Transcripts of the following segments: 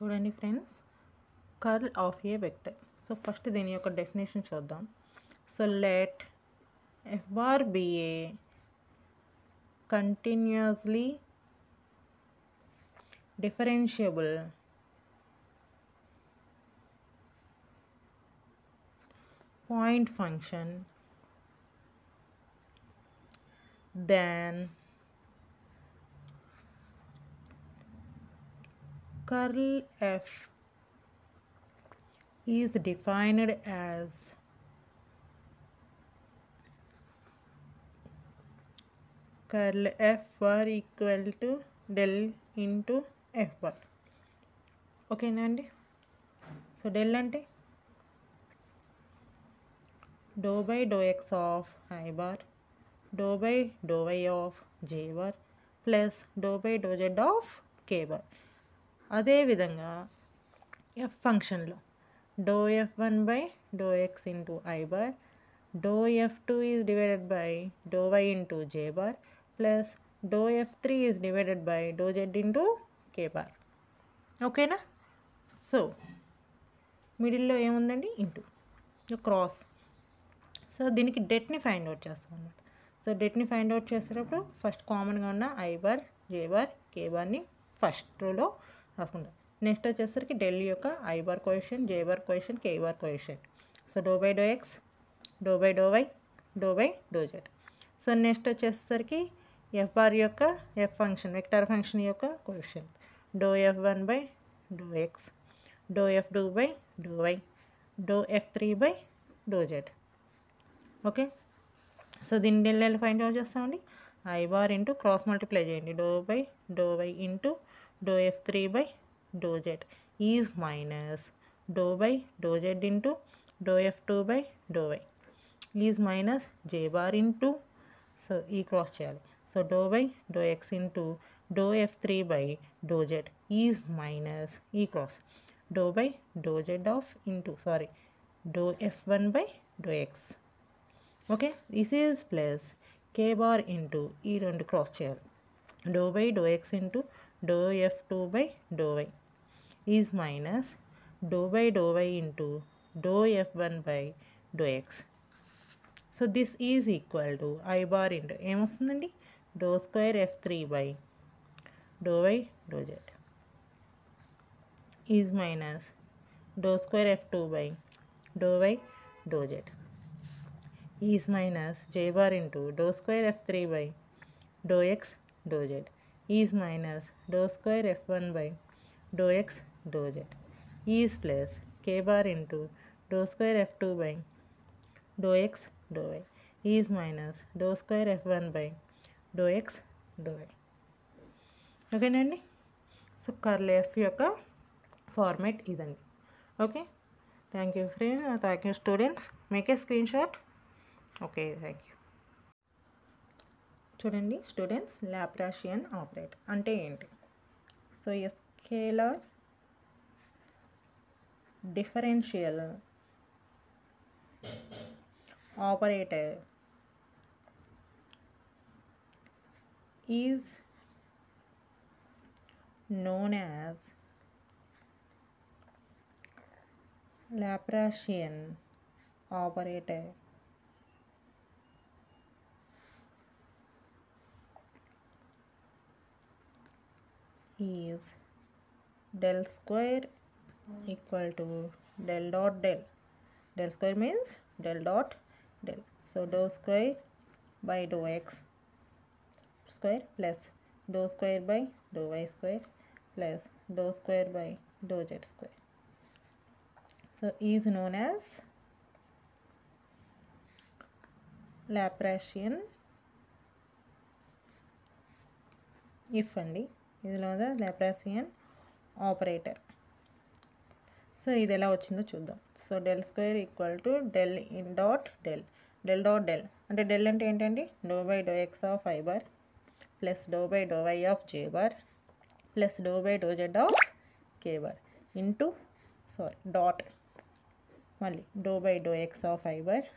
చూడండి friends, curl of a vector. So first దీని యొక్క డెఫినేషన్ చూద్దాం. So let F bar be a continuously differentiable point function then curl f is defined as curl f bar equal to del into f bar. ఓకేనా అండి? So del అంటే do by do X of I bar do by do why of J bar plus do by do Z of K bar. అదేవిధంగా f ఫంక్షన్లో do F one by do X into i bar do F two is divided by do why into j bar plus do F three is divided by do Z into k bar. ఓకేనా? So మిడిల్లో ఏముందండి? Into cross. So దీనికి డెట్ని find out చేస్తాం అన్నమాట. So డెట్ని find out చేసేటప్పుడు first కామన్గా ఉన్న I bar J bar K బార్ని ఫస్ట్ రోలో రాసుకుంటాం. నెక్స్ట్ వచ్చేసరికి డెల్ యొక్క I bar coefficient, J bar coefficient, K bar coefficient. So do by do X, do by do why, do by do Z. So next వచ్చేసరికి F bar యొక్క F function vector function యొక్క coefficient do F one by do X, do F two by do why, do F three by do Z. Okay, so దీన్ని del find out చేస్తామండి. I bar into cross multiply చేయండి do by do why into do F three by do Z is minus do by do Z into do F two by do why is minus J bar into, so ఈ cross చేయాలి. So do by do X into do F three by do Z is minus ఈ cross do by do Z of into do F one by do X. Okay, this is plus K bar into ఈ రెండు cross చేయాలి do by do X into do F two by do why is minus do by do why into do F one by do X. So this is equal to I bar into ఏమొస్తుందండి? Do square F three by do why do Z is minus do square F two by do why do Z is minus J bar into do square F three by do X do Z is minus do square f one by do X do Z is plus K bar into do square F two by do X do why is minus do square f one by do X do y. ఓకేనండి? So curl f యొక్క format ఇదండి. Okay, thank you friends, thank you students. Make a screen shot. Okay, thank you. చూడండి students, Laplacian operator అంటే ఏంటి? So A scalar differential operator is known as Laplacian operator is del square equal to del dot del. Del square means del dot del. So dou square by dou x square plus dou square by dou y square plus dou square by dou z square. So is known as Laplacian if అండి, ఇదిలో Laplacian operator. So ఇది ఎలా వచ్చిందో చూద్దాం. So del square equal to del in dot del, del dot del అంటే del అంటే ఏంటండి? Do by do X of I bar plus do by do why of J bar plus do by do Z of K bar into dot మళ్ళీ do by do X of I bar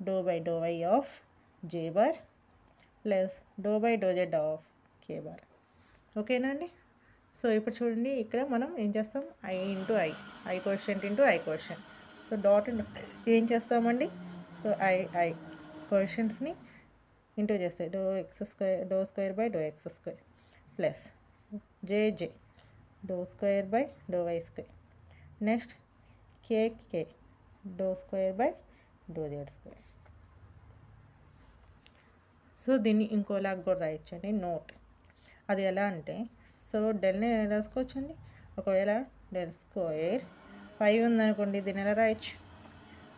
do by do why of J bar plus do by do Z of K bar. ఓకేనా అండి? So ఇప్పుడు చూడండి, ఇక్కడ మనం ఏం చేస్తాం, i into i quotient into i quotient. So dot ఏం చేస్తామండి, సో ఐ కోషెంట్స్ని ఇంటూ చేస్తాయి. Do square by do x square plus j do square by do y square. Next k do square by do z square. So దీన్ని ఇంకోలాగా కూడా రాయొచ్చండి, note. అది ఎలా అంటే, సో డెల్ని ఎలా రాసుకోవచ్చండి, ఒకవేళ డెల్ స్క్వేర్ పై ఉందనుకోండి, దీన్ని ఎలా రాయొచ్చు,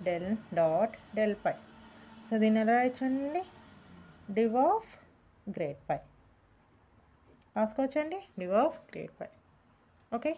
del dot del pi. So దీన్ని ఎలా రాయొచ్చండి, డివ్ ఆఫ్ గ్రేడ్ పై రాసుకోవచ్చండి, div of grad pi. Okay.